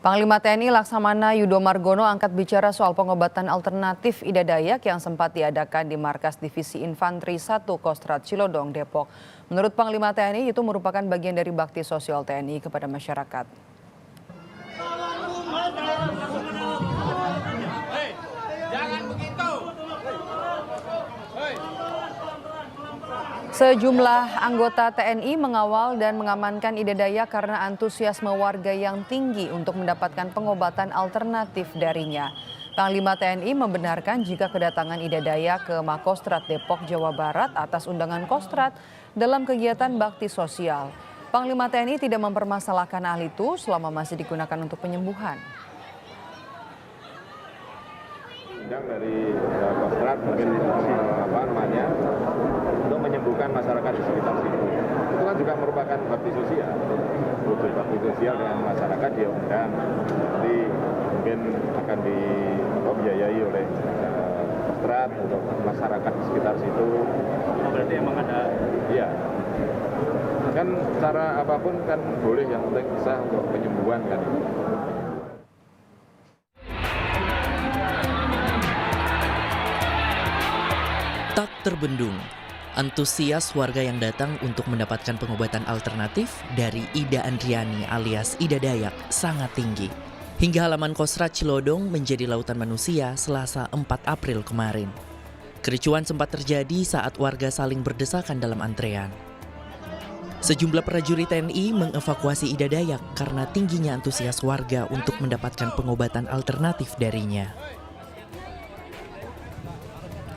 Panglima TNI Laksamana Yudo Margono angkat bicara soal pengobatan alternatif Ida Dayak yang sempat diadakan di Markas Divisi Infanteri 1 Kostrad Cilodong, Depok. Menurut Panglima TNI itu merupakan bagian dari bakti sosial TNI kepada masyarakat. Sejumlah anggota TNI mengawal dan mengamankan Ida Dayak karena antusiasme warga yang tinggi untuk mendapatkan pengobatan alternatif darinya. Panglima TNI membenarkan jika kedatangan Ida Dayak ke Makostrad Depok, Jawa Barat atas undangan Kostrad dalam kegiatan bakti sosial. Panglima TNI tidak mempermasalahkan hal itu selama masih digunakan untuk penyembuhan. Dari Kostrad mungkin untuk menyembuhkan masyarakat di sekitar situ. Itu kan juga merupakan bakti sosial. Wujud bakti sosial dengan masyarakat diundang. Nanti mungkin akan dibiayai oleh Kostrad untuk masyarakat di sekitar situ. Berarti emang ada? Iya. Kan cara apapun kan boleh, yang penting bisa untuk penyembuhan kan. Tak terbendung, antusias warga yang datang untuk mendapatkan pengobatan alternatif dari Ida Andriani alias Ida Dayak sangat tinggi. Hingga halaman Kostrad Cilodong menjadi lautan manusia Selasa 4 April kemarin. Kericuan sempat terjadi saat warga saling berdesakan dalam antrean. Sejumlah prajurit TNI mengevakuasi Ida Dayak karena tingginya antusias warga untuk mendapatkan pengobatan alternatif darinya.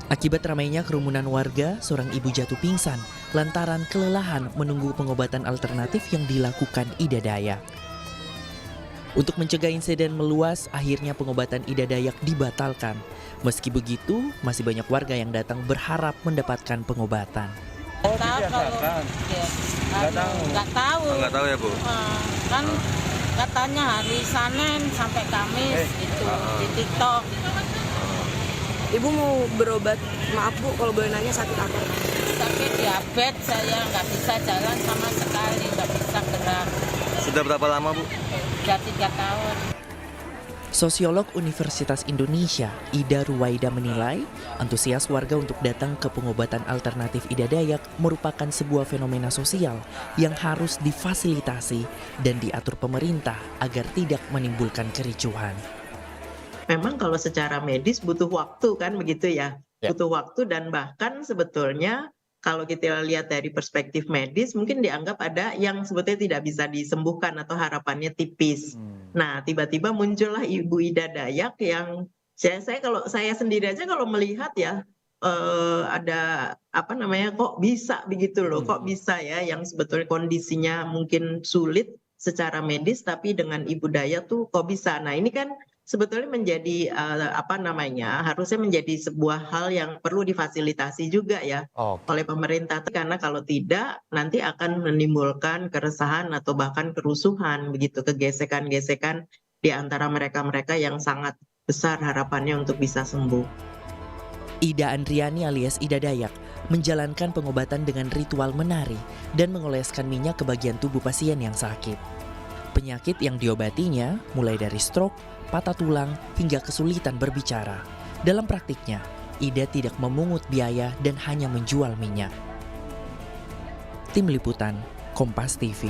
Akibat ramainya kerumunan warga, seorang ibu jatuh pingsan lantaran kelelahan menunggu pengobatan alternatif yang dilakukan Ida Dayak. Untuk mencegah insiden meluas, akhirnya pengobatan Ida Dayak dibatalkan. Meski begitu, masih banyak warga yang datang berharap mendapatkan pengobatan. Nggak tahu ya Bu? Kan katanya hari Senin sampai Kamis gitu di TikTok. Ibu mau berobat, maaf Bu kalau boleh nanya, sakit apa? Sakit diabetes, saya nggak bisa jalan sama sekali, nggak bisa gerak. Sudah berapa lama Bu? Sudah 3 tahun. Sosiolog Universitas Indonesia, Ida Ruwaida menilai, antusias warga untuk datang ke pengobatan alternatif Ida Dayak merupakan sebuah fenomena sosial yang harus difasilitasi dan diatur pemerintah agar tidak menimbulkan kericuhan. Memang kalau secara medis butuh waktu kan begitu ya, butuh waktu, dan bahkan sebetulnya kalau kita lihat dari perspektif medis mungkin dianggap ada yang sebetulnya tidak bisa disembuhkan atau harapannya tipis. Nah tiba-tiba muncullah Ibu Ida Dayak yang kalau saya sendiri aja kalau melihat ya ada kok bisa begitu loh, kok bisa ya yang sebetulnya kondisinya mungkin sulit secara medis tapi dengan Ibu Dayak tuh kok bisa. Nah ini kan sebetulnya menjadi harusnya menjadi sebuah hal yang perlu difasilitasi juga ya oleh pemerintah, karena kalau tidak nanti akan menimbulkan keresahan atau bahkan kerusuhan begitu, kegesekan-gesekan di antara mereka-mereka yang sangat besar harapannya untuk bisa sembuh. Ida Andriani alias Ida Dayak menjalankan pengobatan dengan ritual menari dan mengoleskan minyak ke bagian tubuh pasien yang sakit. Penyakit yang diobatinya mulai dari stroke, patah tulang, hingga kesulitan berbicara. Dalam praktiknya, Ida tidak memungut biaya dan hanya menjual minyak. Tim Liputan, Kompas TV.